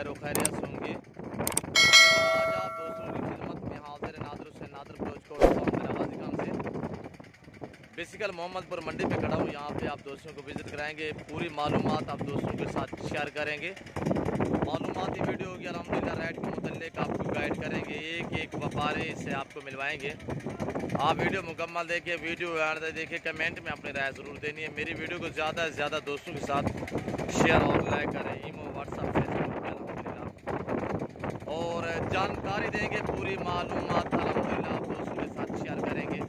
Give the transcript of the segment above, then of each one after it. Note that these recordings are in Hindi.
खैर खैरियत से होंगे। आज आप दोस्तों की खिदमत में हाजिर नादर से नादर गाजी से बेसिकल मोहम्मदपुर मंडी पे खड़ा हूँ। यहाँ पे आप दोस्तों को विज़िट कराएंगे, पूरी मालूमात आप दोस्तों के साथ शेयर करेंगे। मालूमाती वीडियो होगी अल्हम्दुलिल्लाह। रेट के मुतल्लिक आपको गाइड करेंगे, एक एक व्यापारी से आपको मिलवाएंगे। आप वीडियो मुकम्मल देखिए, वीडियो देखिए, कमेंट में अपनी राय ज़रूर देनी है। मेरी वीडियो को ज़्यादा से ज़्यादा दोस्तों के साथ शेयर और लाइक करें, ईमो व्हाट्सएप फेसबुक और जानकारी देंगे, पूरी मालूमात अल्हम्दुलिल्लाह आप दोस्तों के साथ शेयर करेंगे।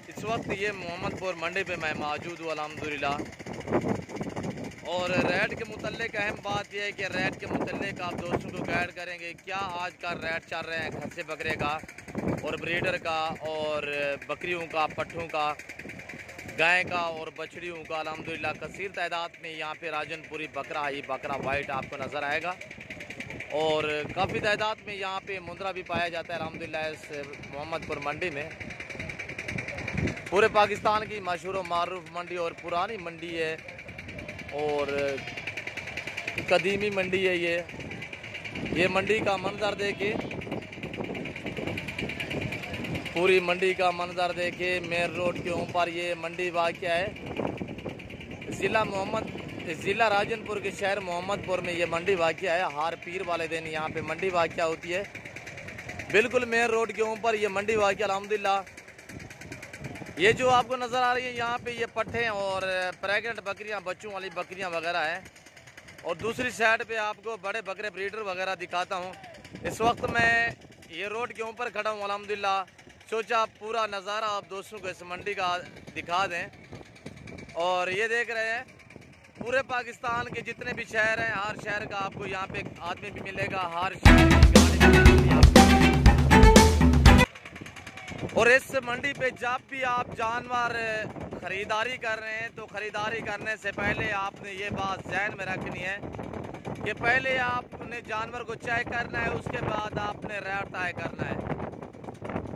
इस वक्त ये मोहम्मदपुर मंडी पे मैं मौजूद हूँ अल्हम्दुलिल्लाह। और रेट के मुतल्लिक अहम बात यह है कि रेट के मुतल्लिक आप दोस्तों को गाइड करेंगे क्या आज का रेट चल रहे हैं खस्से बकरे का और ब्रीडर का और बकरियों का, पट्ठों का, गाय का और बछड़ियों का। अल्हम्दुलिल्लाह कसीर तादाद में यहाँ पे राजनपुरी बकरा, ये बकरा वाइट आपको नज़र आएगा और काफ़ी तादाद में यहाँ पे मुंद्रा भी पाया जाता है अल्हम्दुलिल्लाह इस मोहम्मदपुर मंडी में। पूरे पाकिस्तान की मशहूर मारूफ मंडी और पुरानी मंडी है और कदीमी मंडी है ये मंडी का मंजर देखे, पूरी मंडी का मंजर देखे। मेन रोड के ऊपर ये मंडी वाक़या है। ज़िला राजनपुर के शहर मोहम्मदपुर में ये मंडी वाक़या है। हर पीर वाले दिन यहाँ पे मंडी वाक़या होती है। बिल्कुल मेन रोड के ऊपर ये मंडी वाक़या अल्हम्दुलिल्लाह। ये जो आपको नज़र आ रही है यहाँ पे ये पट्ठे और प्रेग्नेंट बकरियाँ, बच्चों वाली बकरियाँ वगैरह हैं और दूसरी साइड पे आपको बड़े बकरे ब्रीडर वगैरह दिखाता हूँ। इस वक्त मैं ये रोड के ऊपर खड़ा हूँ अल्हम्दुलिल्लाह। सोचा पूरा नज़ारा आप दोस्तों को इस मंडी का दिखा दें। और ये देख रहे हैं पूरे पाकिस्तान के जितने भी शहर हैं, हर शहर का आपको यहाँ पे आदमी भी मिलेगा, हर शहर की गाड़ी भी मिलेगी। और इस मंडी पे जब भी आप जानवर ख़रीदारी कर रहे हैं तो ख़रीदारी करने से पहले आपने ये बात ज़हन में रखनी है कि पहले आपने जानवर को चेक करना है, उसके बाद आपने रेट तय करना है।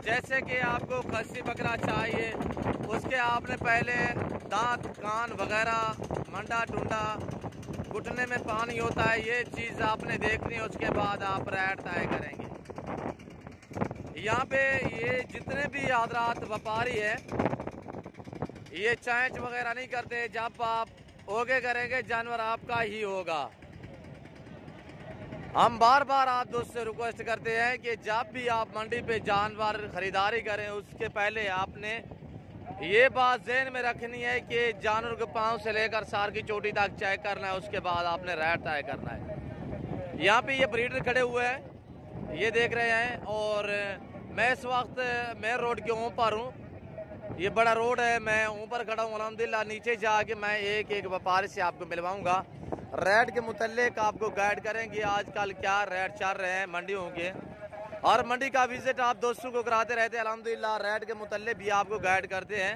जैसे कि आपको खस्सी बकरा चाहिए, उसके आपने पहले दांत, कान वगैरह, मंडा टुंडा, घुटने में पानी होता है, ये चीज़ आपने देखनी है। उसके बाद आप रेट तय करेंगे। यहाँ पे ये जितने भी हज़रात व्यापारी है ये चांच वगैरह नहीं करते। जब आप ओके करेंगे जानवर आपका ही होगा। हम बार बार आप दोस्त से रिक्वेस्ट करते हैं कि जब भी आप मंडी पे जानवर ख़रीदारी करें उसके पहले आपने ये बात ज़हन में रखनी है कि जानवर के पाँव से लेकर सार की चोटी तक चेक करना है। उसके बाद आपने रेट तय करना है। यहाँ पे ये ब्रीडर खड़े हुए हैं, ये देख रहे हैं। और मैं इस वक्त मेन रोड के ऊपर हूँ, ये बड़ा रोड है, मैं ऊपर खड़ा हूँ अल्हम्दुलिल्लाह। नीचे जाके मैं एक एक व्यापारी से आपको मिलवाऊंगा, रेट के मुतल्लिक आपको गाइड करेंगे आजकल क्या रेट चल रहे हैं मंडियों के। और मंडी का विजिट आप दोस्तों को कराते रहते हैं अल्हम्दुलिल्लाह। रेट के मुतल्लिक भी आपको गाइड करते हैं,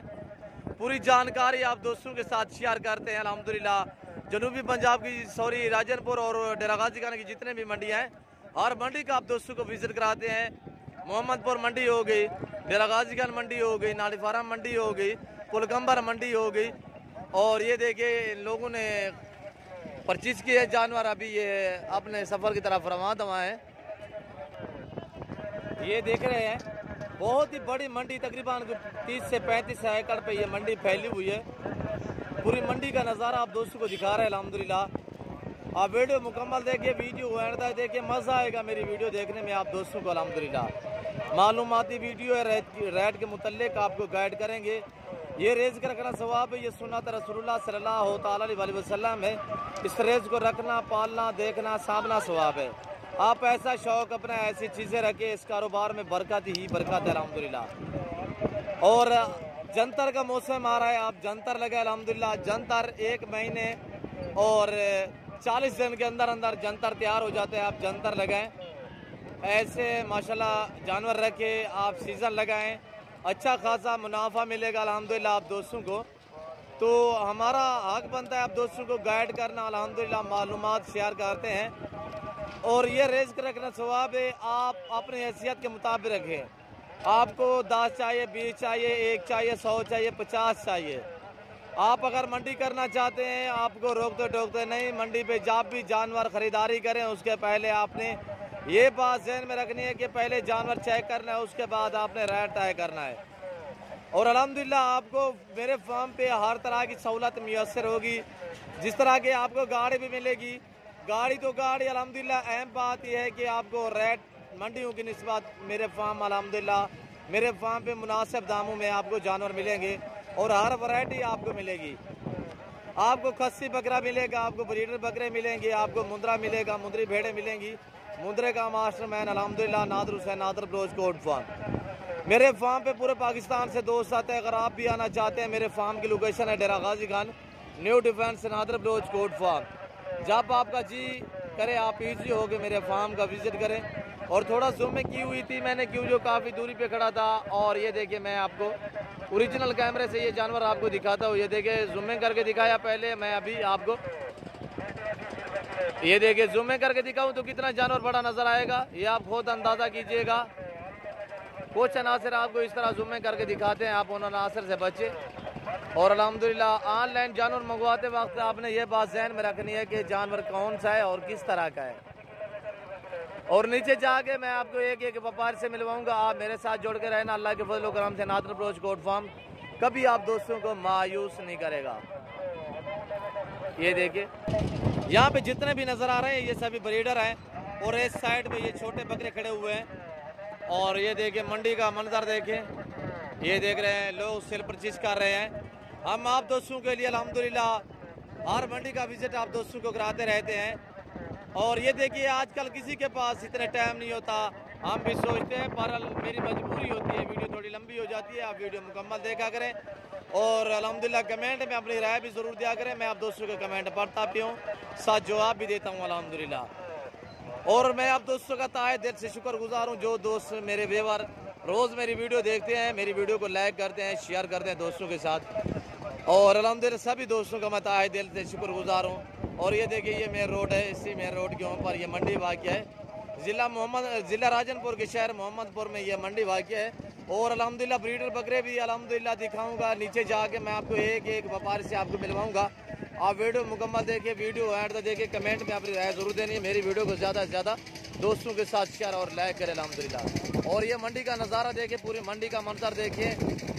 पूरी जानकारी आप दोस्तों के साथ शेयर करते हैं अल्हम्दुलिल्लाह। जनूबी पंजाब की राजनपुर और डेरा गाजी खान की जितने भी मंडियाँ हैं, हर मंडी का आप दोस्तों को विजिट कराते हैं। मोहम्मदपुर मंडी हो गई, डेरा गाजी खान मंडी हो गई, नाली फार्म मंडी हो गई, पुलगंबर मंडी हो गई। और ये देखिए इन लोगों ने परचेज किए है जानवर, अभी ये अपने सफ़र की तरफ रवाना है। ये देख रहे हैं बहुत ही बड़ी मंडी, तकरीबन 30 से 35 एकड़ पे ये मंडी फैली हुई है। पूरी मंडी का नज़ारा आप दोस्तों को दिखा रहे हैं अल्हम्दुलिल्लाह। आप वीडियो मुकम्मल देखिए, वीडियो को देखिए, मज़ा आएगा मेरी वीडियो देखने में आप दोस्तों को अल्हम्दुलिल्लाह। मालूमाती वीडियो है, रेट के मुतल्लिक आपको गाइड करेंगे। ये रेज़ का रखना सवाब है, ये सुन्नत रसूलुल्लाह सल्लल्लाहु अलैहि वसल्लम है। इस रेज़ को रखना, पालना, देखना, सामना सवाब है। आप ऐसा शौक़ अपना ऐसी चीज़ें रखें, इस कारोबार में बरकत ही बरकत है अल्हम्दुलिल्लाह। और जंतर का मौसम आ रहा है, आप जंतर लगे अल्हम्दुलिल्लाह। जंतर 1 महीने और 40 दिन के अंदर अंदर जंतर तैयार हो जाते हैं। आप जंतर लगाएं, ऐसे माशाल्लाह जानवर रखे, आप सीज़न लगाएं, अच्छा खासा मुनाफा मिलेगा अल्हम्दुलिल्लाह आप दोस्तों को। तो हमारा हक बनता है आप दोस्तों को गाइड करना अल्हम्दुलिल्लाह, मालूमात शेयर करते हैं। और ये रिस्क रखना सवाब है, आप अपनी हैसियत के मुताबिक रखें। आपको 10 चाहिए, 20 चाहिए, 1 चाहिए, 100 चाहिए, 50 चाहिए, आप अगर मंडी करना चाहते हैं, आपको रोकते टोकते नहीं, मंडी पे जब भी जानवर खरीदारी करें उसके पहले आपने ये बात ज़हन में रखनी है कि पहले जानवर चेक करना है, उसके बाद आपने रेट तय करना है। और अल्हम्दुलिल्लाह आपको मेरे फार्म पे हर तरह की सहूलत मुयसर होगी, जिस तरह के आपको गाड़ी भी मिलेगी। गाड़ी तो गाड़ी, अल्हम्दुलिल्लाह अहम बात यह है कि आपको रेट मंडियों की निस्बत मेरे फार्म अल्हम्दुलिल्लाह मेरे फार्म पे मुनासिब दामों में आपको जानवर मिलेंगे और हर वैरायटी आपको मिलेगी। आपको खस्सी बकरा मिलेगा, आपको ब्रीडर बकरे मिलेंगे, आपको मुंद्रा मिलेगा, मुंद्री भेड़ें मिलेंगी। मुंद्रे का मास्टरमैन अल्हम्दुलिल्लाह नादर हुसैन नादर ब्लोच कोट फार्म। मेरे फार्म पे पूरे पाकिस्तान से दोस्त आते हैं। अगर आप भी आना चाहते हैं, मेरे फार्म की लोकेशन है Dera Ghazi Khan, new defence Nadir Baloch Kot farm. जब आपका जी करे आप इजी हो के मेरे फार्म का विजिट करें। और थोड़ा जूम में की हुई थी मैंने, क्यों जो काफ़ी दूरी पे खड़ा था। और ये देखिए मैं आपको ओरिजिनल कैमरे से ये जानवर आपको दिखाता हूँ। ये देखिए जूमिंग करके दिखाया पहले, मैं अभी आपको ये देखिए जूमिंग करके दिखाऊं तो कितना जानवर बड़ा नजर आएगा, ये आप खुद अंदाजा कीजिएगा। कुछ अनासर आपको इस तरह जूमिंग करके दिखाते हैं, आप उन अनासर से बचे। और अल्हम्दुलिल्लाह ऑनलाइन जानवर मंगवाते वक्त आपने ये बात ज़हन में रखनी है कि जानवर कौन सा है और किस तरह का है। और नीचे जाके मैं आपको एक एक व्यापारी से मिलवाऊंगा। आप मेरे साथ जोड़ के रहना। अल्लाह के फजल करम से नादर ब्लोच कोट फार्म कभी आप दोस्तों को मायूस नहीं करेगा। ये देखिए यहाँ पे जितने भी नज़र आ रहे हैं ये सभी ब्रीडर हैं। और इस साइड पे ये छोटे बकरे खड़े हुए हैं। और ये देखिए मंडी का मंजर देखें, ये देख रहे हैं लोग सेल परचेज कर रहे हैं। हम आप दोस्तों के लिए अल्हम्दुलिल्लाह हर मंडी का विजिट आप दोस्तों को कराते रहते हैं। और ये देखिए आजकल किसी के पास इतना टाइम नहीं होता, हम भी सोचते हैं, पर मेरी मजबूरी होती है, वीडियो थोड़ी लंबी हो जाती है। आप वीडियो मुकम्मल देखा करें और अल्हम्दुलिल्लाह कमेंट में अपनी राय भी ज़रूर दिया करें। मैं आप दोस्तों के कमेंट पढ़ता भी हूँ, साथ जवाब भी देता हूँ अल्हम्दुलिल्लाह। और मैं आप दोस्तों का ताहे दिल से शुक्रगुजार हूँ जो दोस्त मेरे व्यूअर रोज़ मेरी वीडियो देखते हैं, मेरी वीडियो को लाइक करते हैं, शेयर करते हैं दोस्तों के साथ। और अल्हम्दुलिल्लाह सभी दोस्तों का मैं ताहे दिल से शुक्रगुजार हूँ। और ये देखिए ये मेन रोड है, इसी मेन रोड के ऊपर ये मंडी वाक़या है। ज़िला राजनपुर के शहर मोहम्मदपुर में ये मंडी वाक़या है। और अल्हम्दुलिल्लाह ब्रीडर बकरे भी अल्हम्दुलिल्लाह दिखाऊंगा। नीचे जाके मैं आपको एक एक व्यापारी से आपको मिलवाऊंगा। आप वीडियो मुकम्मल देखिए, वीडियो एंड तक देखिए, कमेंट में अपनी राय ज़रूर देनी है। मेरी वीडियो को ज़्यादा से ज़्यादा दोस्तों के साथ शेयर और लाइक करें अल्हम्दुलिल्लाह। और ये मंडी का नज़ारा देखिए, पूरी मंडी का मंजर देखिए।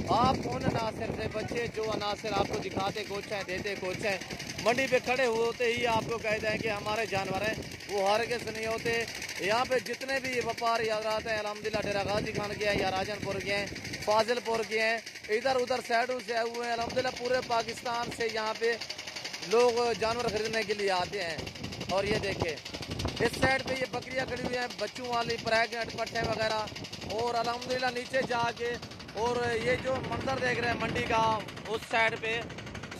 आप उन अनासर से बचे जो अनासर आपको दिखाते कुछ हैं, देते कुछ हैं। मंडी पे खड़े होते ही आपको कहते हैं कि हमारे जानवर हैं, वो हरगिज़ नहीं होते। यहाँ पे जितने भी व्यापारी हज़रात हैं अल्हम्दुलिल्लाह डेरा गाजी खान के हैं या राजनपुर के हैं, फाजिलपुर के हैं, इधर उधर साइडों से आए हुए हैं। अल्हम्दुलिल्लाह पूरे पाकिस्तान से यहाँ पे लोग जानवर खरीदने के लिए आते हैं। और ये देखिए इस साइड पे ये बकरियां खड़ी हुई हैं, बच्चों वाली प्रेगनेंट पट्टे वगैरह। और अल्हम्दुलिल्लाह नीचे जाके और ये जो मंजर देख रहे हैं मंडी का, उस साइड पे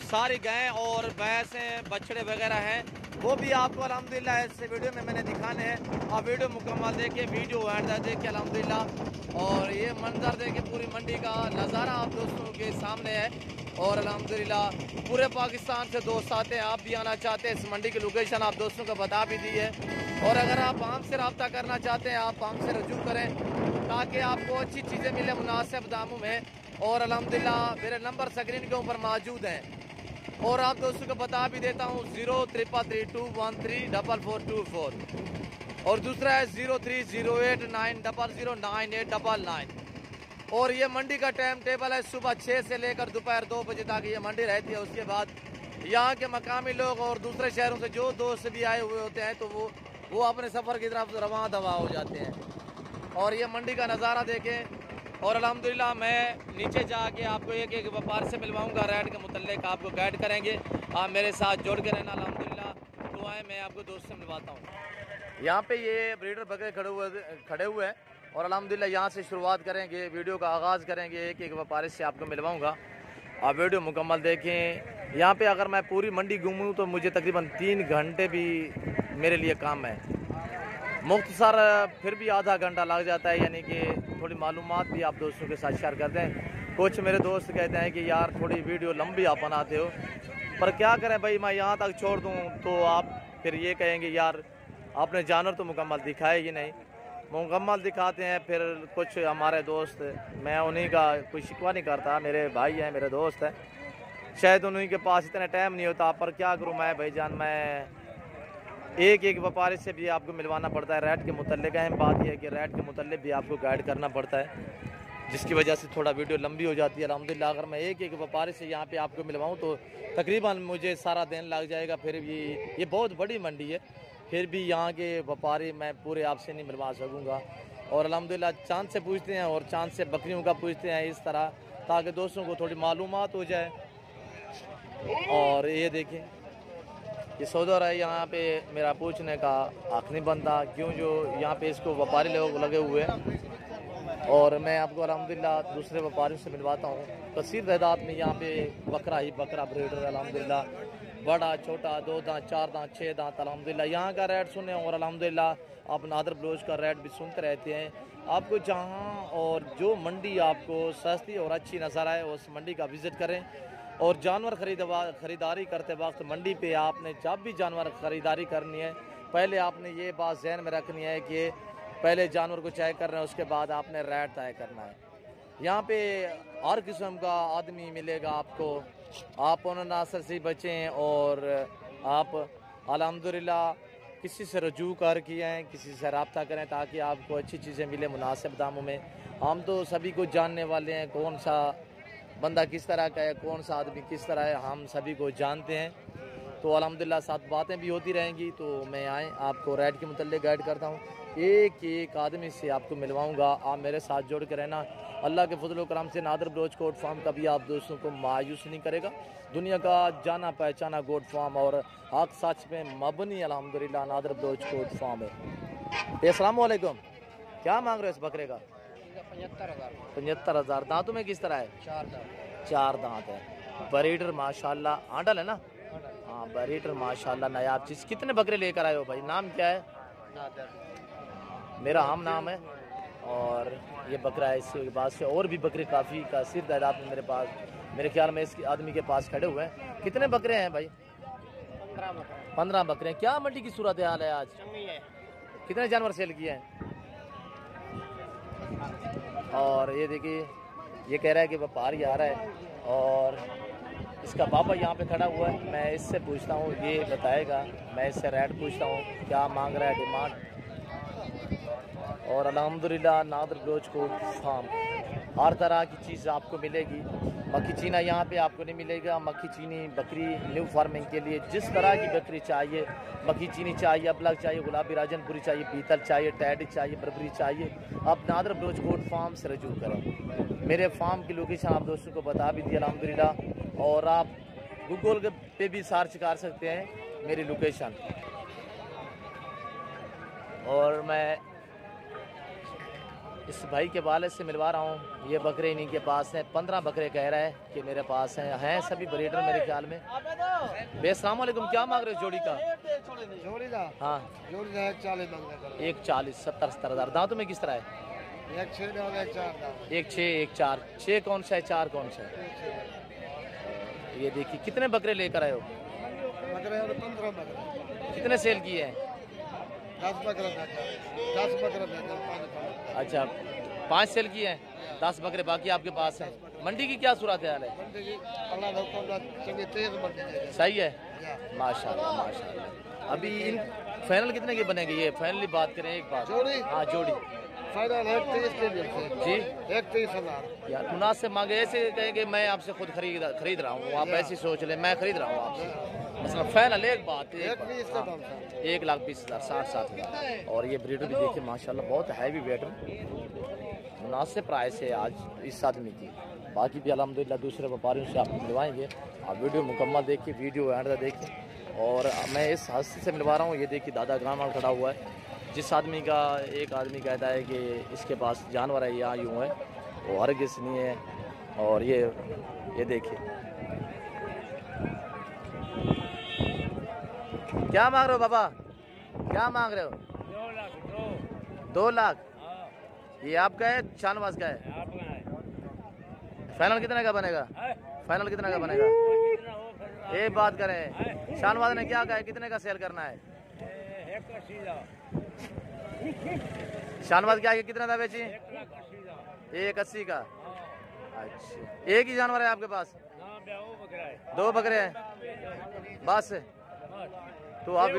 सारी गायें और भैंसें बछड़े वगैरह हैं, वो भी आपको अल्हम्दुलिल्लाह इस वीडियो में मैंने दिखाने हैं। आप वीडियो मुकम्मल देखिए, वीडियो एंड तक देखिए अल्हम्दुलिल्लाह। और ये मंजर देखिए, पूरी मंडी का नज़ारा आप दोस्तों के सामने है। और अल्हम्दुलिल्लाह पूरे पाकिस्तान से दोस्त आते हैं। आप भी आना चाहते हैं, इस मंडी की लोकेशन आप दोस्तों को बता भी दी है। और अगर आप हमसे रब्ता करना चाहते हैं, आप हमसे रजू करें ताकि आपको अच्छी चीज़ें मिले मुनासिब दामों में। और अल्हम्दुलिल्लाह मेरे नंबर स्क्रीन के ऊपर मौजूद हैं। और आप दोस्तों को बता भी देता हूँ 0332134424। और दूसरा है 030890098899। और ये मंडी का टाइम टेबल है, सुबह 6 से लेकर दोपहर 2 बजे तक ये मंडी रहती है। उसके बाद यहाँ के मकामी लोग और दूसरे शहरों से जो दोस्त भी आए हुए होते हैं तो वो अपने सफ़र की तरफ रवां दवा हो जाते हैं। और ये मंडी का नज़ारा देखें। और अल्हम्दुलिल्लाह मैं नीचे जाके आपको एक एक व्यापार से मिलवाऊंगा, रेट के मुतल्लिक आपको गाइड करेंगे। आप मेरे साथ जोड़ के रहना अल्हम्दुलिल्लाह। दुआएं मैं आपको दोस्त से मिलवाता हूँ। यहाँ पे ये ब्रीडर बकरे खड़े हुए हैं। और अल्हम्दुलिल्लाह यहाँ से शुरुआत करेंगे, वीडियो का आगाज़ करेंगे। एक एक व्यापारी से आपको मिलवाऊँगा, आप वीडियो मुकम्मल देखें। यहाँ पे अगर मैं पूरी मंडी घूमूँ तो मुझे तकरीबन 3 घंटे भी मेरे लिए काम है। मुख्तसर फिर भी आधा घंटा लग जाता है, यानी कि थोड़ी मालूमात भी आप दोस्तों के साथ शेयर करते हैं। कुछ मेरे दोस्त कहते हैं कि यार थोड़ी वीडियो लंबी आप बनाते हो, पर क्या करें भाई, मैं यहाँ तक छोड़ दूँ तो आप फिर ये कहेंगे यार आपने जानवर तो मुकम्मल दिखाए ही नहीं। मुकम्मल दिखाते हैं फिर कुछ हमारे दोस्त, मैं उन्हीं का कोई शिकवा नहीं करता, मेरे भाई हैं, मेरे दोस्त हैं, शायद उन्हीं के पास इतना टाइम नहीं होता, पर क्या करूँ मैं भाईजान, मैं एक एक व्यापारी से भी आपको मिलवाना पड़ता है। रेट के मुतल्लिक अहम बात यह है कि रेट के मुतल्लिक भी आपको गाइड करना पड़ता है, जिसकी वजह से थोड़ा वीडियो लंबी हो जाती है। अल्हम्दुलिल्लाह अगर मैं एक एक व्यापारी से यहाँ पे आपको मिलवाऊँ तो तकरीबन मुझे सारा दिन लग जाएगा। फिर भी ये बहुत बड़ी मंडी है, फिर भी यहाँ के व्यापारी मैं पूरे आपसे नहीं मिलवा सकूँगा। और अल्हम्दुलिल्लाह चांद से पूछते हैं और चांद से बकरियों का पूछते हैं, इस तरह, ताकि दोस्तों को थोड़ी मालूमात हो जाए। और ये देखें, ये सौदा है यहाँ पे मेरा पूछने का हक नहीं बनता, क्यों जो यहाँ पे इसको व्यापारी लोग लगे हुए हैं। और मैं आपको अल्हम्दुलिल्लाह दूसरे व्यापारियों से मिलवाता हूँ। कसीर तादाद में यहाँ पे बकरा ही बकरा ब्रीडर अल्हम्दुलिल्लाह, बड़ा छोटा, 2 दांत 4 दांत 6 दांत अल्हम्दुलिल्लाह। यहाँ का रेट सुने और अल्हम्दुलिल्लाह आप नादर बलोच का रेट भी सुनते रहते हैं। आपको जहाँ और जो मंडी आपको सस्ती और अच्छी नज़र आए उस मंडी का विज़िट करें। और जानवर ख़रीदारी करते वक्त मंडी पे आपने जब भी जानवर ख़रीदारी करनी है, पहले आपने ये बात जहन में रखनी है कि पहले जानवर को चेक करना है, उसके बाद आपने रेट तय करना है। यहाँ पे हर किस्म का आदमी मिलेगा आपको, आप अनासर से बचें और आप अल्हम्दुलिल्लाह किसी से रजू कर किए हैं, किसी से रब्ता करें ताकि आपको अच्छी चीज़ें मिले मुनासिब दामों में। हम तो सभी को जानने वाले हैं, कौन सा बंदा किस तरह का है, कौन सा आदमी किस तरह है, हम सभी को जानते हैं। तो अल्हम्दुलिल्लाह साथ बातें भी होती रहेंगी। तो मैं आए आपको रेट के मुतल्लिक गाइड करता हूँ, एक एक आदमी से आपको मिलवाऊँगा। आप मेरे साथ जोड़ के रहना। अल्लाह के फजल करम से नादर बलोच गोट फार्म कभी आप दोस्तों को मायूस नहीं करेगा। दुनिया का जाना पहचाना गोट फार्म और हक सच में मबनी अल्हम्दुलिल्लाह नादर बलोच गोट फार्म है। अस्सलाम वालेकुम, क्या मांग रहे हो इस बकरे का? 75,000। दांतों में किस तरह है? 4 दांत है। ब्रीडर माशाल्लाह आंडल है ना? हाँ ब्रीडर माशाल्लाह नायाब चीज़। कितने बकरे लेकर आए हो भाई? नाम क्या है? मेरा हम नाम है। और ये बकरा है, इसके बाद से और भी बकरे काफ़ी कासिर तादाद में मेरे पास, मेरे ख्याल में इस आदमी के पास खड़े हुए हैं। कितने बकरे हैं भाई? 15 बकरे हैं। क्या मंडी की सूरत हाल है आज? कितने जानवर सेल किए हैं? और ये देखिए, ये कह रहा है कि व्यापारी आ रहा है और इसका पापा यहाँ पे खड़ा हुआ है। मैं इससे पूछता हूँ, ये बताएगा। मैं इससे रेट पूछता हूँ क्या मांग रहा है, डिमांड। और अल्हम्दुलिल्लाह नादर बलोच गोट फार्म हर तरह की चीज़ आपको मिलेगी। मक्खी चीना यहाँ पे आपको नहीं मिलेगा। मक्खी चीनी बकरी न्यू फार्मिंग के लिए जिस तरह की बकरी चाहिए, मक्खी चीनी चाहिए, अबलग चाहिए, गुलाबी राजनपुरी चाहिए, पीतल चाहिए, टैडी चाहिए, बरबरी चाहिए, आप नादर बलोच गोट फार्म से रजू करें। मेरे फार्म की लोकेशन आप दोस्तों को बता भी दी अल्हम्दुलिल्लाह, और आप गूगल पे भी सर्च कर सकते हैं मेरी लोकेशन। और मैं इस भाई के वाले से मिलवा रहा हूँ। ये बकरे इन्हीं के पास हैं। 15 बकरे कह रहा है कि मेरे पास हैं सभी ब्रीडर मेरे ख्याल में। अस्सलाम वालेकुम, क्या मांग रहे हो जोड़ी का? जोड़ी का? हाँ जोड़ी का 140 मांग रहे हैं। 140, 70 हज़ार। दांतों में किस तरह है? 1 6 दांत, 1 4 दांत। 1 6 1 4। 6 कौन सा है, 4 कौन सा है? ये देखिए, कितने बकरे लेकर आए हो? बकरे 15 बकरे। कितने सेल किए हैं? 10 बकरे बेचा, 10 बकरे बेचा, 5। अच्छा 5 सेल किए हैं, 10 बकरे बाकी आपके पास हैं। मंडी की क्या सूरत हाल है? मंडी की अल्लाह का हुक्म चंगी तेज मंडी है। सही है माशाल्लाह माशाल्लाह। अभी इन फाइनल कितने के बनेंगे? ये फाइनली बात करें एक बात। जोड़ी? हाँ जोड़ी। फाइनल 130 के लिए जी 130,000 यार मुनासिब मांगे। ऐसे कहें कि मैं आपसे खुद खरीद रहा हूँ, आप ऐसी सोच लें मैं खरीद रहा हूँ आपसे। मतलब फाइनल एक बात, 1,20,000, 60-70। और ये ब्रीडर भी देखिए माशाल्लाह बहुत हैवी वेट में, मुनासिब प्राइस है आज इस आदमी की। बाकी भी अल्हम्दुलिल्लाह दूसरे व्यापारियों से आपको मिलवाएंगे। आप वीडियो मुकम्मल देखिए, वीडियो एंड तक देखिए। और मैं इस हस्ती से मिलवा रहा हूँ। ये देखिए दादा ग्राम खड़ा हुआ है। जिस आदमी का, एक आदमी कहता है कि इसके पास जानवर है या यूँ है, वो हरगिज़ नहीं है। और ये देखिए क्या मांग रहे हो बाबा? क्या मांग रहे हो? 2 लाख। ये आपका है, शाहनवाज का है? फाइनल कितने का बनेगा? फाइनल कितने का बनेगा? एक बात करें, शाहनवाज ने क्या कहा है, कितने का सेल करना है? शाहनवाज क्या है, कितने का बेची? 180 का। अच्छा एक ही जानवर है आपके पास? दो बकरे हैं बस। तो आप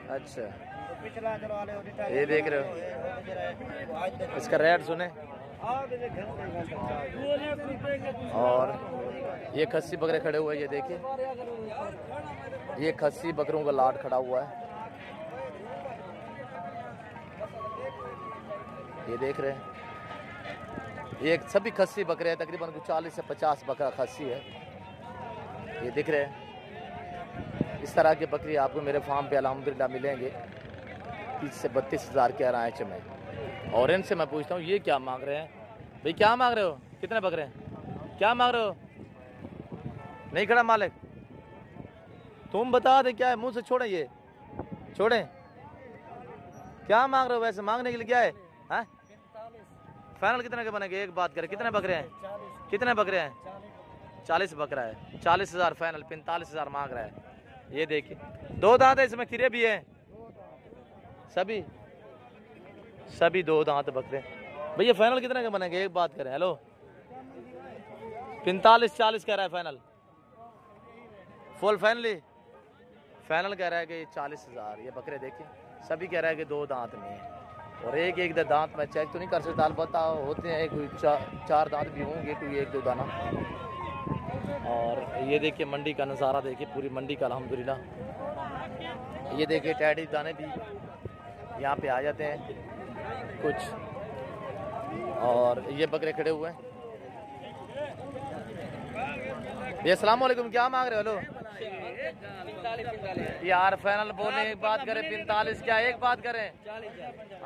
अच्छा ये देख रहे हो, इसका रेट सुने। और ये खस्सी बकरे खड़े हुए हैं, ये देखिए, ये खस्सी बकरों का लाट खड़ा हुआ है, ये देख रहे हैं। ये सभी खस्सी बकरे हैं, तकरीबन 40 से 50 बकरा खस्सी है, ये दिख रहे हैं। इस तरह की बकरी आपको मेरे फार्म पे अल्हम्दुलिल्लाह मिलेंगे 30 से 32 हज़ार के आराइच में। और इनसे मैं पूछता हूँ ये क्या मांग रहे हैं भाई, क्या मांग रहे हो, कितने बकरे हैं, क्या मांग रहे हो? नहीं खड़ा मालिक, तुम बता दे क्या है, मुंह से छोड़े, ये छोड़े, क्या मांग रहे हो? वैसे मांगने के लिए क्या है? फाइनल कितने के बनेंगे? एक बात करें, कितने बकरे हैं, कितने बकरे हैं? 40 बकरा है, 40 हज़ार फाइनल, 45 हज़ार मांग रहा है। ये देखिए, दो दांत है, इसमें खीरे भी हैं, सभी दो दांत बकरे। भैया फाइनल कितने के बनेंगे? एक बात करें, हेलो, 45-40 कह रहा है फाइनल, फुल फाइनल कह रहा है कि 40 हज़ार। ये बकरे देखिए, सभी कह रहा है कि दो दांत में है, और एक दांत में चेक तो नहीं कर सकता, अलबत्ता होते हैं कोई 4 दांत भी होंगे, कोई 1-2 दाना। और ये देखिए मंडी का नज़ारा देखिए, पूरी मंडी का अल्हम्दुलिल्लाह। ये देखिए टैडी दाने भी यहाँ पे आ जाते हैं कुछ। और ये बकरे खड़े हुए हैं। ये अस्सलाम वालेकुम, क्या मांग रहे हो? हेलो यार फाइनल बोले, एक बात करें, 45 क्या, एक बात करें,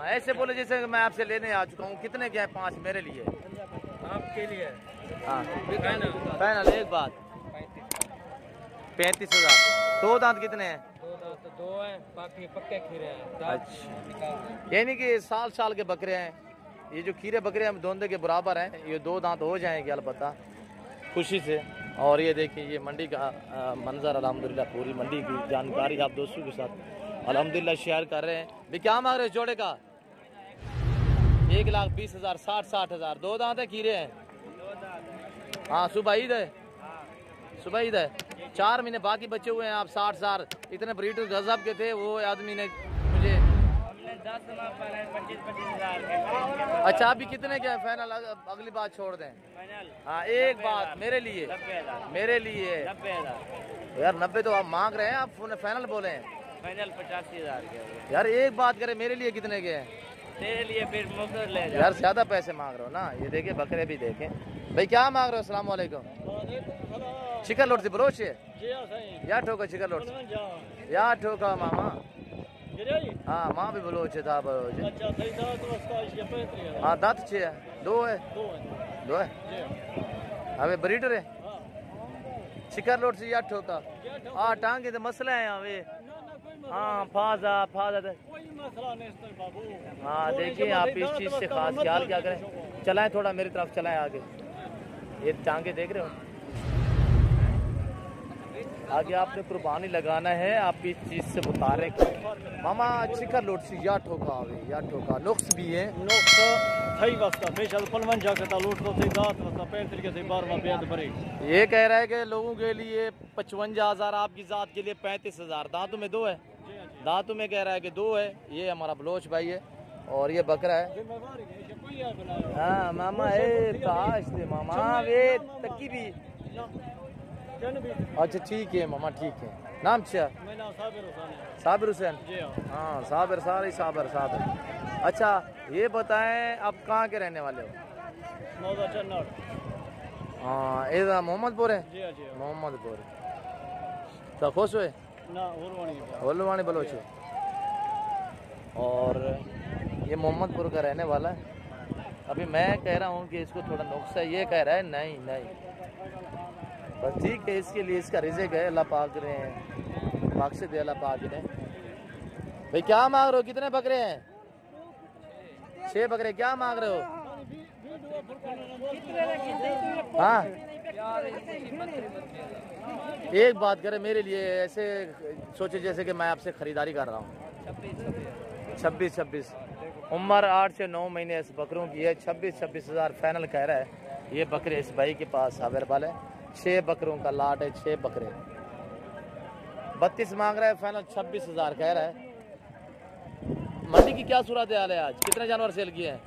ऐसे बोले जैसे मैं आपसे लेने आ चुका हूँ। कितने क्या है? 5 मेरे लिए, आपके लिए। हाँ फाइनल, एक बात 35 हज़ार। दो दांत कितने हैं? दो हैं, बाकी पक्के खीरे हैं। अच्छा, यानी कि साल के बकरे हैं। ये जो खीरे बकरे हम दोंदे के बराबर हैं, ये दो दांत हो जाएंगे अलबत्ता खुशी से। और ये देखिए, ये मंडी का मंजर अल्हम्दुलिल्लाह, पूरी मंडी की जानकारी आप दोस्तों के साथ अल्हम्दुलिल्लाह शेयर कर रहे हैं। भी क्या मांग रहे हो जोड़े का? 1,20,000, 60 हज़ार। दो दांत है, खीरे हैं। हाँ सुबह ईद है, 4 महीने बाकी बचे हुए हैं। आप 60 हज़ार, इतने ब्रीडर गजब के थे, वो आदमी ने मुझे 25 हज़ार। अच्छा अभी कितने के फाइनल? अगली बात छोड़ दें। हाँ एक बात मेरे लिए, 90 यार 90 तो आप मांग रहे हैं, आप फाइनल बोले हैं। फाइनल 85 हज़ार के। यार एक बात करें, मेरे लिए कितने के हैं? तेरे लिए फिर मुकर ले जा। यार ज्यादा पैसे मांग रहे हो ना। ये देखिए बकरे भी देखें भाई, क्या मांग रहे हो? अस्सलाम वालेकुम। चिकन लोट से बरोच है या ठोका? चिकन लोट या ठोका मामा? हाँ माँ भी बलोच था, बलोच। हाँ दांत 6 है, 2 है, 2 है। अबे ब्रीडर है, चिकन लोट से या ठोका। हाँ टांगे तो मसला है यहाँ वे। हाँ फाजा हाँ देखिए, आप इस चीज़ से खास ख्याल क्या करें। चलाएं थोड़ा मेरी तरफ, चलाएं आगे। ये टांगे देख रहे हो, आगे आपने कुर्बानी लगाना है। आप इस चीज़ से उतारे मामा। चिकन लोट से या ठोका आवे, या ठोका नुक्स भी है। ये कह रहा है कि लोगों के लिए 55 हज़ार, आपकी ज़ात के लिए 35 हज़ार। दांतों में 2 है, दांतों में कह रहा है कि 2 है। ये हमारा बलोच भाई है, और ये बकरा है। हाँ मामा ताश दे मामा, वे तकी भी। अच्छा ठीक है मामा, ठीक है। नाम क्या? साबिर हुसैन। हाँ साबिर, सारे साबिर। अच्छा ये बताएं, आप कहाँ के रहने वाले हो? हाँ ये मोहम्मदपुर है। मोहम्मदपुर तो खुश हुए होलवानी बलोच। और ये मोहम्मदपुर का रहने वाला है। अभी मैं कह रहा हूँ कि इसको थोड़ा नुक्स है, ये कह रहा है नहीं बस ठीक है। इसके लिए इसका रिज़्क़ है, अल्लाह पाक ने पाक से दे, अल्लाह पाक ने। भाई क्या मांग रहे हो? कितने बकरे हैं? 6 बकरे। क्या मांग रहे हो? हाँ एक बात करें, मेरे लिए ऐसे सोचे जैसे कि मैं आपसे खरीदारी कर रहा हूँ। 26 उम्र 8 से 9 महीने इस बकरों की है। 26 हज़ार फाइनल कह रहा है। ये बकरे इस भाई के पास अवेलेबल है। 6 बकरों का लाट है, 6 बकरे। 32 मांग रहा है, फाइनल 26,000 कह रहा है। मंडी की क्या सूरत हाल है आज? कितने जानवर सेल किए हैं?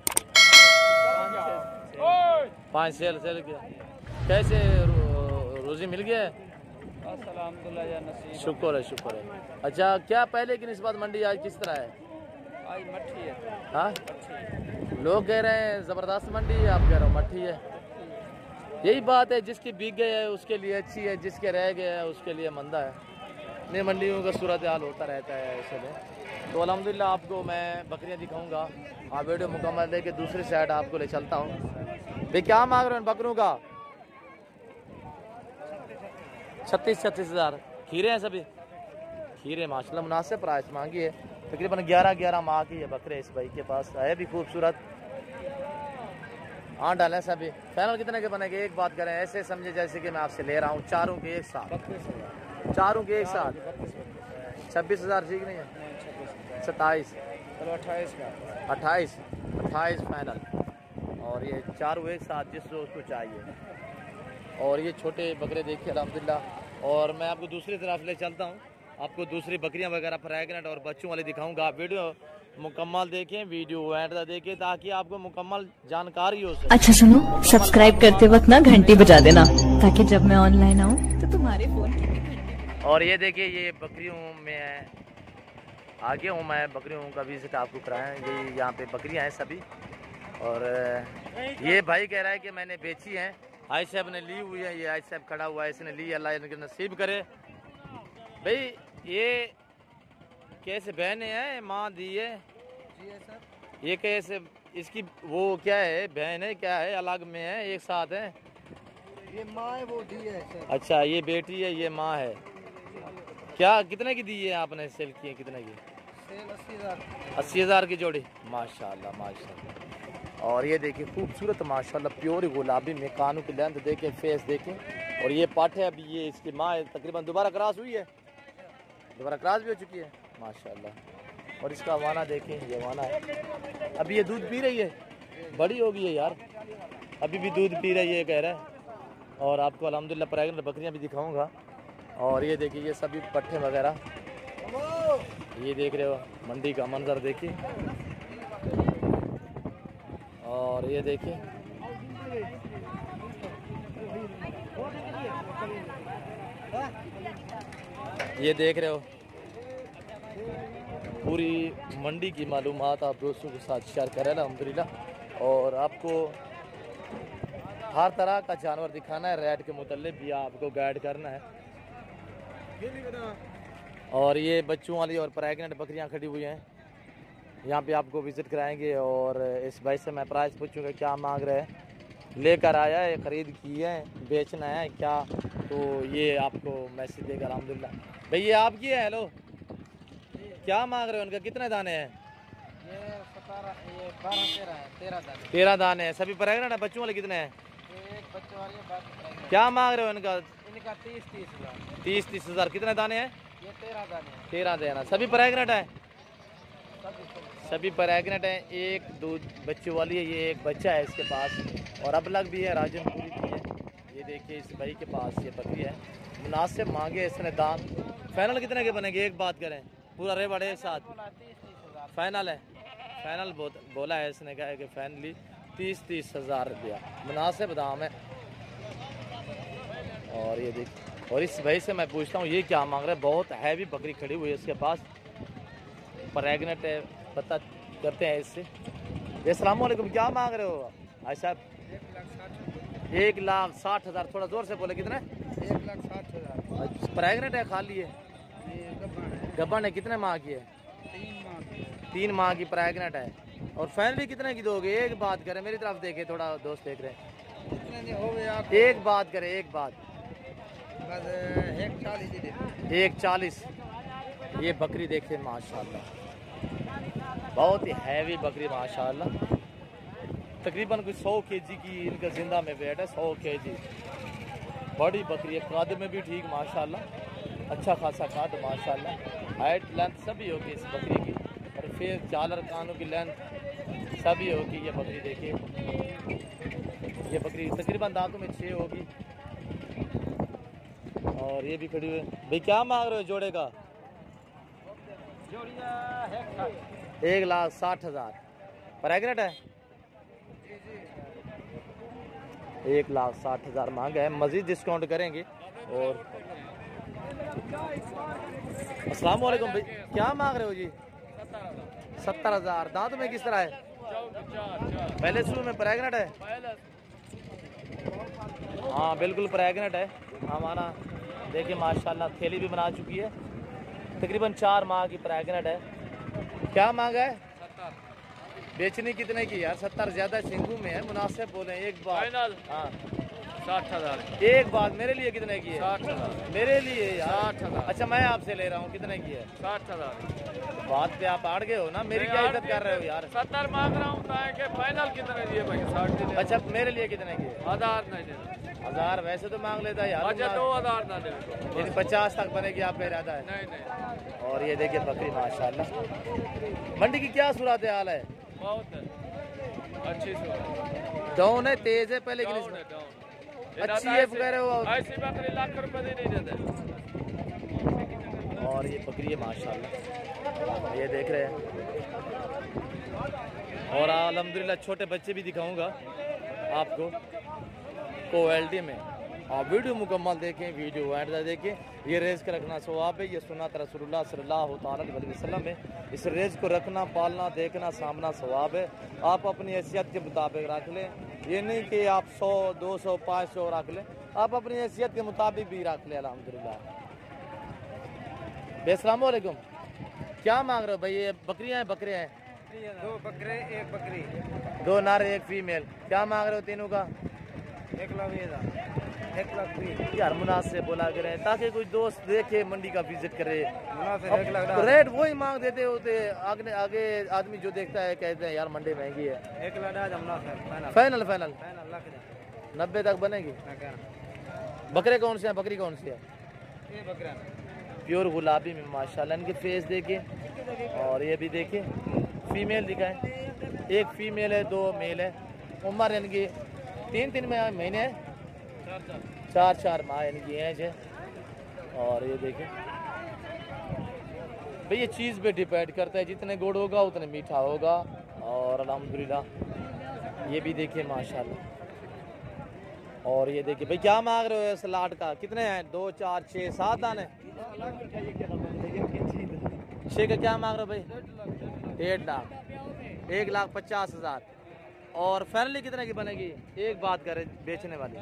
5 सेल किया। कैसे रोजी मिल गया है? शुक्र है। अच्छा, क्या पहले की निस्बत मंडी आज किस तरह है? आज मट्ठी है। हाँ, लोग कह रहे हैं जबरदस्त मंडी है, आप कह रहे हो मट्ठी है। यही बात है, जिसकी बिक गए है उसके लिए अच्छी है, जिसके रह गए है उसके लिए मंदा है। नई मंडियों का सूरत हाल होता रहता है ऐसे में। तो अल्हम्दुलिल्लाह आपको मैं बकरियां दिखाऊंगा। आप वीडियो मुकम्मल देके दूसरी साइड आपको ले चलता हूँ। भाई क्या मांग रहे हो इन बकरों का? 36,000। खीरे हैं सभी? खीरे माशाल्लाह मुनासिब प्राइस मांगी है। तकरीबन 11 माह की ये बकरे इस भाई के पास है, भी खूबसूरत। हाँ डालें सभी। फाइनल कितने के बनेंगे? एक बात करें, ऐसे समझे जैसे कि मैं आपसे ले रहा हूँ चारों के एक साथ। 26,000 ठीक नहीं है? 27, चलो 28 का। 28 फाइनल। और ये चारों एक साथ जिसको उसको चाहिए। और ये छोटे बकरे देखिए अल्हम्दुलिल्लाह। और मैं आपको दूसरी तरफ ले चलता हूँ, आपको दूसरी बकरियां वगैरह प्रेग्नेंट और बच्चों वाली दिखाऊंगा। आप वीडियो मुकम्मल देखें, वीडियो एंड तक देखें ताकि आपको मुकम्मल जानकारी हो सके। अच्छा सुनो, सब्सक्राइब करते वक्त ना घंटी बजा देना ताकि जब मैं ऑनलाइन आऊँ तो तुम्हारे फोन की भी घंटी। और ये देखिए, ये बकरियों में आगे हूँ मैं, बकरियों का विजिट आपको कराएं। ये यहाँ पे बकरियाँ हैं सभी। और ये भाई कह रहा है कि मैंने बेची हैं, आई साहब ने ली हुई है। ये आई साहब खड़ा हुआ है, इसने ली, अल्लाह इनके नसीब करे। भाई ये कैसे बहनें हैं, माँ दी है? ये कैसे, इसकी वो क्या है, बहन है क्या है, अलग में है एक साथ है? ये माँ है, वो दी है सर। अच्छा, ये बेटी है, ये माँ है। क्या कितने की दी है आपने सेल की है? कितने की? सेल 80,000। 80,000 की जोड़ी। माशाल्लाह माशाल्लाह। और ये देखिए खूबसूरत माशाल्लाह प्योर गुलाबी में, कानों की लेंथ देखें, फेस देखें। और ये पाठ है, अभी ये इसकी माँ है, तकरीबन दोबारा क्रॉस हुई है, दोबारा क्रॉस भी हो चुकी है माशाल्लाह। और इसका वाना देखें, ये वाना है। अभी ये दूध पी रही है, बड़ी हो गई है यार, अभी भी दूध पी रही है कह रहा है। और आपको अल्हम्दुलिल्लाह प्रेग्नेंट बकरियां भी दिखाऊंगा। और ये देखिए, ये सभी पट्टे वगैरह, ये देख रहे हो मंडी का मंजर देखिए। और ये देखिए, ये देख रहे हो पूरी मंडी की मालूमात आप दोस्तों के साथ शेयर करें अल्हम्दुलिल्लाह। और आपको हर तरह का जानवर दिखाना है, रेट के मुतालिक भी आपको गाइड करना है। और ये बच्चों वाली और प्रेग्नेंट बकरियां खड़ी हुई हैं, यहाँ पे आपको विज़िट कराएंगे। और इस भाई से मैं प्राइस पूछूंगा क्या मांग रहे हैं, लेकर आया है, ख़रीद की है, बेचना है क्या, तो ये आपको मैसेज देगा अल्हम्दुलिल्लाह। भाई ये आपकी है? हेलो, क्या मांग रहे हो उनका? कितने दाने हैं? ये 17, ये 12, 13 दाने। 13 दाने हैं, सभी प्रेग्नेंट है। बच्चों वाले कितने हैं? एक बच्चे वाली है, बाकी क्या मांग रहे हो इनका? इनका 30,000। 30,000। कितने दाने हैं? ये 13 दाने हैं। 13 देना। सभी प्रेग्नेंट है? सब सभी प्रेग्नेंट हैं। एक दूध बच्चे वाली है, ये एक बच्चा है इसके पास, और अब लग भी है, राजनपुरी की है। ये देखिए इस भाई के पास ये बकरी है, मुनासिब मांगे इसने दाम। फाइनल कितने के बनेंगे? एक बात करें, पूरा रे बड़े एक साथ 30,000 फाइनल है। फाइनल बोला है इसने, कहा है कि फाइनली 30,000 रुपया मुनासिब दाम है। और ये देखिए, और इस भाई से मैं पूछता हूँ ये क्या मांग रहा है। बहुत हैवी बकरी खड़ी हुई है इसके पास, प्रेग्नेंट है, पता करते हैं इससे। अस्सलाम वालेकुम, क्या मांग रहे हो भाई साहब? 1,60,000। थोड़ा जोर से बोले। कितने? 1,60,000। प्रेग्नेंट है, खाली है? गब्बन है। कितने माह की है? 3 माह की प्रेग्नेंट है। और फैमिली कितने की दोगे? एक बात करें, मेरी तरफ देखे, थोड़ा दोस्त देख रहे हैं। एक बात करें, एक बात। 1,40। ये बकरी देखे माशाल्लाह, बहुत ही हैवी बकरी माशाल्लाह। तकरीबन कुछ 100 kg की इनका जिंदा में वेट है, 100 kg। बड़ी बकरी है, काद में भी ठीक माशाल्लाह, अच्छा खासा काद माशाल्लाह। हाइट लेंथ सभी होगी इस बकरी की, और फिर झालर कानों की लेंथ सभी होगी। ये बकरी देखिए, ये बकरी तकरीबन दांतों में 6 होगी। और ये भी खड़ी हुई है। भाई क्या मांग रहे हो जोड़े का? 1,60,000। प्रेग्नेंट है? 1,60,000 मांग है, मजीद डिस्काउंट करेंगे। और अस्सलाम वालेकुम भाई, क्या मांग रहे हो जी? 70,000। दांत में किस तरह है? पहले शुरू में प्रेग्नेंट है? हाँ बिल्कुल प्रेग्नेंट है। हमारा देखिए माशाल्लाह थैली भी बना चुकी है। तकरीबन 4 माह की प्रेग्नेंट है। क्या मांगा है? 70। बेचनी कितने की यार? 70 ज्यादा सिंगू में है, मुनासिब बोले। एक बात हाँ 60,000। एक बात मेरे लिए कितने की है? 60,000। मेरे लिए यार 60,000। अच्छा मैं आपसे ले रहा हूँ, कितने की है? 60,000। बात पे आप आड़ गए हो ना, मेरी क्या इज्जत कर रहे हो यार? 70 मांग रहा हूँ कि फाइनल कितने दिए भाई? 60 अच्छा मेरे लिए कितने की है? 1000 नहीं देना। 1000 वैसे तो मांग लेता यार। अच्छा 2000 ना दे। यानी 50 तक बनेगी आपका इरादा है? नहीं नहीं और ये देखिए बकरी माशाल्लाह। मंडी की क्या सूरत हाल है? बहुत है। अच्छी सूरत। डाउन है, तेज है पहले की डाउन निस्बत? है डाउन। अच्छी है कह रहे हो? ऐसी बकरी लाख रुपए नहीं देते। और ये बकरी है माशाल्लाह, ये देख रहे हैं। और अल्हम्दुलिल्लाह छोटे बच्चे भी दिखाऊंगा आपको क्वालिटी में। आप वीडियो मुकम्मल देखें, वीडियो एंड तक देखें। ये रेज का रखना सवाब है, ये सुन्नत रसूलुल्लाह सल्लल्लाहु अलैहि वसल्लम है। इस रेज को रखना, पालना, देखना, सामना सवाब है। आप अपनी हैसियत के मुताबिक रख लें, ये नहीं कि आप 100, 200, 500 रख लें। आप अपनी हैसियत के मुताबिक भी रख लें अल्हम्दुलिल्लाह। अस्सलाम वालेकुम, क्या मांग रहे हो भाई? ये बकरियां हैं बकरे हैं? 2 बकरे 1 बकरी। 2 नर 1 फीमेल। क्या मांग रहे हो तीनों का? 1,20,000। यार मुनासिब बोला करें ताकि कुछ दोस्त देखे, मंडी का विजिट करे। मुनासिब अब 1,10,000। रेट वही मांग देते होते, आगे आगे आदमी जो देखता है कहते हैं यार मंडी महंगी है। 1,10,000 मुनासिब final. Final final final lakh 90 तक बनेगी। मैं कह रहा बकरे कौन से हैं? बकरी कौन सी है? ये बकरा प्योर गुलाबी में माशाल्लाह। इनके फेस देखे और ये भी देखे। फीमेल दिखाएं, 1 फीमेल है 2 मेल है। उम्र इनकी 3-3 महीने है, 4-4 माह इनकी एज है। और ये देखें भाई, ये चीज़ पे डिपेंड करता है, जितने गुड़ होगा उतने मीठा होगा। और अल्हम्दुलिल्लाह ये भी देखिए माशाल्लाह। और ये देखिए भाई, क्या मांग रहे हो सलाद का? कितने हैं? 2, 4, 6, 7 दाने? 6 का क्या मांग रहे हो भाई? 1.5 लाख। 1,50,000। और फाइनली कितने की बनेगी? एक बात करें बेचने वाली,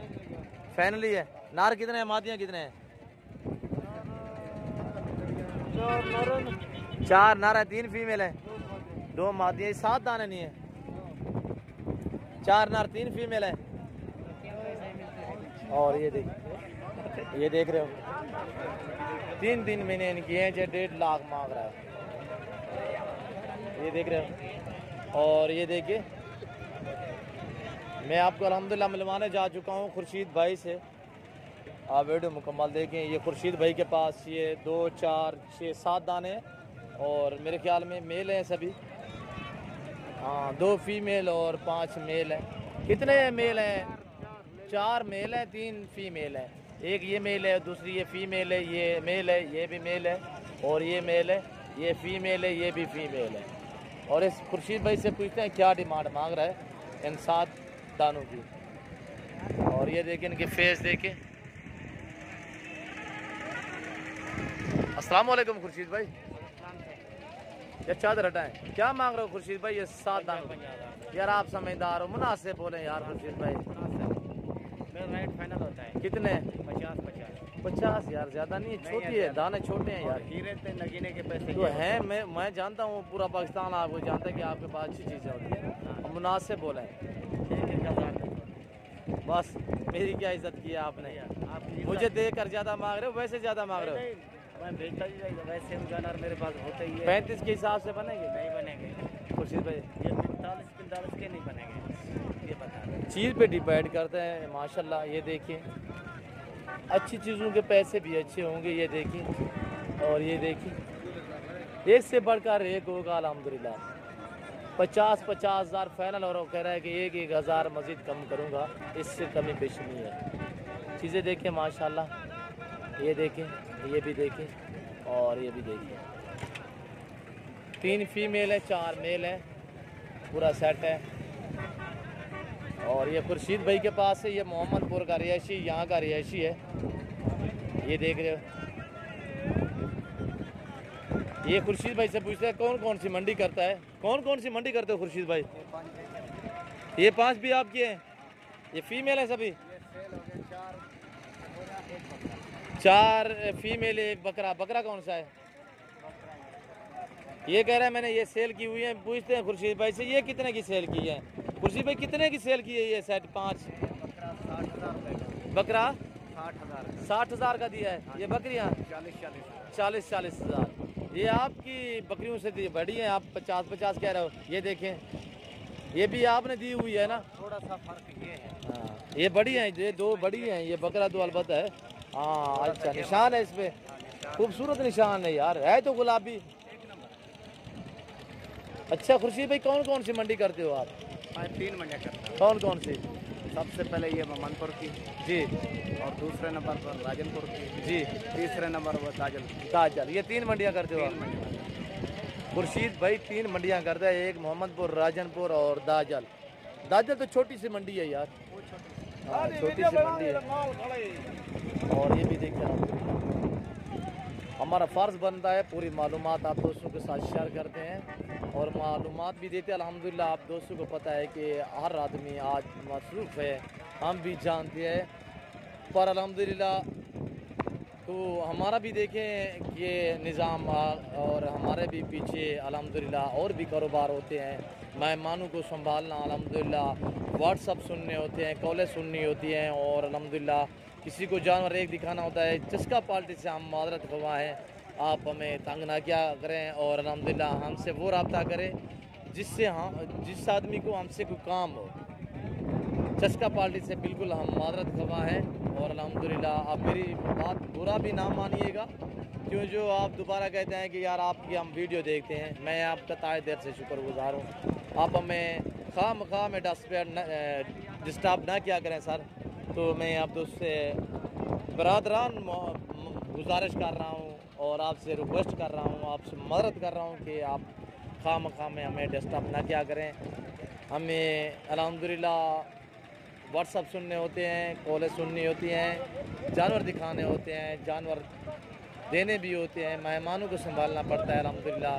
फाइनली है। नार कितने हैं? मादियाँ कितने हैं? 4 नार है, 3 फीमेल है, 2 मादियाँ। 7 दाने नहीं है? 4 नार 3 फीमेल है। और ये देख रहे हो 3 महीने इनकी है, 1.5 लाख मांग रहा है। ये देख रहे हो। और ये देखिए, मैं आपको अल्हम्दुलिल्लाह मिलवाने जा चुका हूँ खुर्शीद भाई से। आप वीडियो मुकम्मल देखें। ये खुर्शीद भाई के पास ये 2, 4, 6, 7 दाने हैं। और मेरे ख्याल में मेल हैं सभी। हाँ 2 फीमेल और 5 मेल हैं। कितने मेल हैं? 4 मेल हैं, 3 फीमेल हैं। एक ये मेल है, दूसरी ये फीमेल है, ये मेल है, ये भी मेल है, और ये मेल है, ये फीमेल है, ये भी फीमेल है। और इस खुर्शीद भाई से पूछते हैं क्या डिमांड मांग रहा है इन 7 दानों की। और ये देखें इनके फेस देखें। अस्सलाम वालेकुम खुर्शीद भाई, ये चादर हटाएं। क्या मांग रहे हो खुर्शीद भाई? ये 7 दानों। यार आप समझदार हो, मुनासिब बोले यार खुर्शीद भाई। मेरा राइट फाइनल होता है। कितने? 50 यार ज्यादा नहीं, छोटी है, दाने छोटे हैं यार। हीरे पे लगने के पैसे तो हैं, मैं जानता हूँ, पूरा पाकिस्तान आपको जानता है कि आपके पास अच्छी चीज़ें होती है। मुनासिब बोले बस। मेरी क्या इज्जत की है आपने? मुझे देख कर ज्यादा मांग रहे हो, वैसे ज्यादा मांग रहे हो? मैं भेजता ही जाएगा, वैसे जानवर मेरे पास होते ही है। 35 के हिसाब से बनेंगे? नहीं बनेंगे खुर्शीद भाई, ये 45 के नहीं बनेंगे, ये बता रहे। चीज़ पे डिपेंड करते हैं माशाल्लाह। ये देखिए, अच्छी चीज़ों के पैसे भी अच्छे होंगे। ये देखिए, और ये देखिए, एक से बढ़कर एक होगा अल्हम्दुलिल्लाह। 50-50 हज़ार फाइनल। और कह रहा है कि 1-1 हज़ार मज़ीद कम करूँगा, इससे कमी पेश नहीं है। चीज़ें देखिए माशाल्लाह। ये देखें, ये भी देखें और ये भी देखें। 3 फीमेल है, 4 मेल है, पूरा सेट है। और ये खुर्शीद भाई के पास है, ये मोहम्मदपुर का रिहायशी, यहाँ का रिहायशी है। ये देख रहे हो, ये खुर्शीद भाई से पूछते हैं कौन कौन सी मंडी करता है, कौन कौन सी मंडी करते हो खुर्शीद भाई? ये 5 भी आपके हैं, ये फीमेल है सभी? 4 फीमेल है, 1 बकरा। बकरा कौन सा है? ये कह रहा है मैंने ये सेल की हुई है। पूछते हैं खुर्शीद भाई से, ये कितने की सेल की है? खुर्शीद भाई कितने की सेल की है ये सेट? 5 बकरा 60,000 का दिया है। ये बकरियाँ 40-40 हज़ार। ये आपकी बकरियों से बड़ी हैं, आप 50-50 कह रहे हो। ये देखें, ये भी आपने दी हुई है ना? थोड़ा सा फर्क ये है। हाँ, ये बड़ी हैं, ये 2 बड़ी हैं। ये बकरा तो अलबत्ता है। हाँ अच्छा, निशान है इस पे, खूबसूरत निशान है यार, है तो गुलाबी। अच्छा खुर्शीद भाई, कौन कौन सी मंडी करते हो आप? 3 मंडियाँ करता हूँ। कौन कौन सी? सबसे पहले ये मोहम्मदपुर की जी, और दूसरे नंबर पर राजनपुर की जी, तीसरे नंबर पर दाजल। दाजल। ये 3 मंडियाँ करते हो आप? खुर्शीद भाई 3 मंडियाँ करता है, एक मोहम्मदपुर, राजनपुर और दाजल। दाजल तो छोटी सी मंडी है यार, हाँ छोटी सी मंडी है। और ये भी देखिए आप, हमारा फ़र्ज़ बनता है पूरी मालूमात आप दोस्तों के साथ शेयर करते हैं और मालूमात भी देते हैं। अल्हम्दुलिल्लाह आप दोस्तों को पता है कि हर आदमी आज मसरूफ़ है, हम भी जानते हैं, पर अल्हम्दुलिल्लाह तो हमारा भी देखें कि निज़ाम और हमारे भी पीछे अल्हम्दुलिल्लाह और भी कारोबार होते हैं। मेहमानों को संभालना, अल्हम्दुलिल्लाह व्हाट्सअप सुनने होते हैं, कॉलें सुननी होती हैं और अल्हम्दुलिल्लाह किसी को जानवर एक दिखाना होता है। चस्का पार्टी से हम मादरत ख्वाह हैं, आप हमें तंग ना क्या करें और अल्हम्दुलिल्लाह हमसे वो रब्ता करें जिस आदमी को हमसे कोई काम हो। चस्का पार्टी से बिल्कुल हम मादरत ख्वाह हैं और अल्हम्दुलिल्लाह आप मेरी बात बुरा भी ना मानिएगा, क्यों जो आप दोबारा कहते हैं कि यार आपकी हम वीडियो देखते हैं। मैं आपका ताए देर से शुक्रगुजार हूँ। आप हमें खाम में डिस्टर्ब ना क्या करें सर। तो मैं आप दोस्त से बरादरान गुजारिश कर रहा हूँ और आपसे रिक्वेस्ट कर रहा हूँ, आपसे मदद कर रहा हूँ कि आप खाम में हमें डिस्टर्ब ना क्या करें। हमें अल्हम्दुलिल्लाह व्हाट्सअप सुनने होते हैं, कॉलें सुननी होती हैं, जानवर दिखाने होते हैं, जानवर देने भी होते हैं, मेहमानों को संभालना पड़ता है अल्हम्दुलिल्लाह।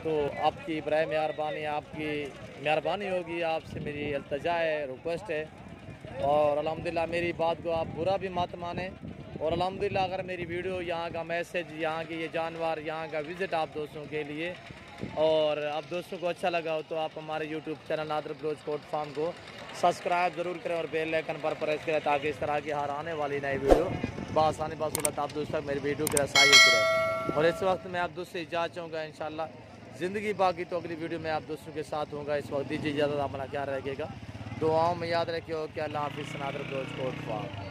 तो आपकी बराए मेहरबानी, आपकी मेहरबानी होगी, आपसे मेरी इल्तिजा है, रिक्वेस्ट है और अल्हम्दुलिल्लाह मेरी बात को आप बुरा भी मत माने। और अल्हम्दुलिल्लाह अगर मेरी वीडियो, यहाँ का मैसेज, यहाँ के ये जानवर, यहाँ का विज़िट आप दोस्तों के लिए और आप दोस्तों को अच्छा लगा हो तो आप हमारे YouTube channel Nadir Baloch Kot farm को सब्सक्राइब ज़रूर करें और बेल आइकन पर प्रेस करें ताकि इस तरह की हर आने वाली नई वीडियो बआसानी बासुलत आप दोस्तों तक मेरी वीडियो की रसाई होती रहे। और इस वक्त मैं आप दोस्तों से इजाज़त चाहूँगा, इंशाल्लाह ज़िंदगी बाकी तो अगली वीडियो में आप दोस्तों के साथ होगा। इस वक्त दीजिए इजाज़त, अपना ख्याल रखिएगा, दुआओं में याद रखिए कि अल्लाह हाफ़िज़। नादर बलोच कोट फार्म।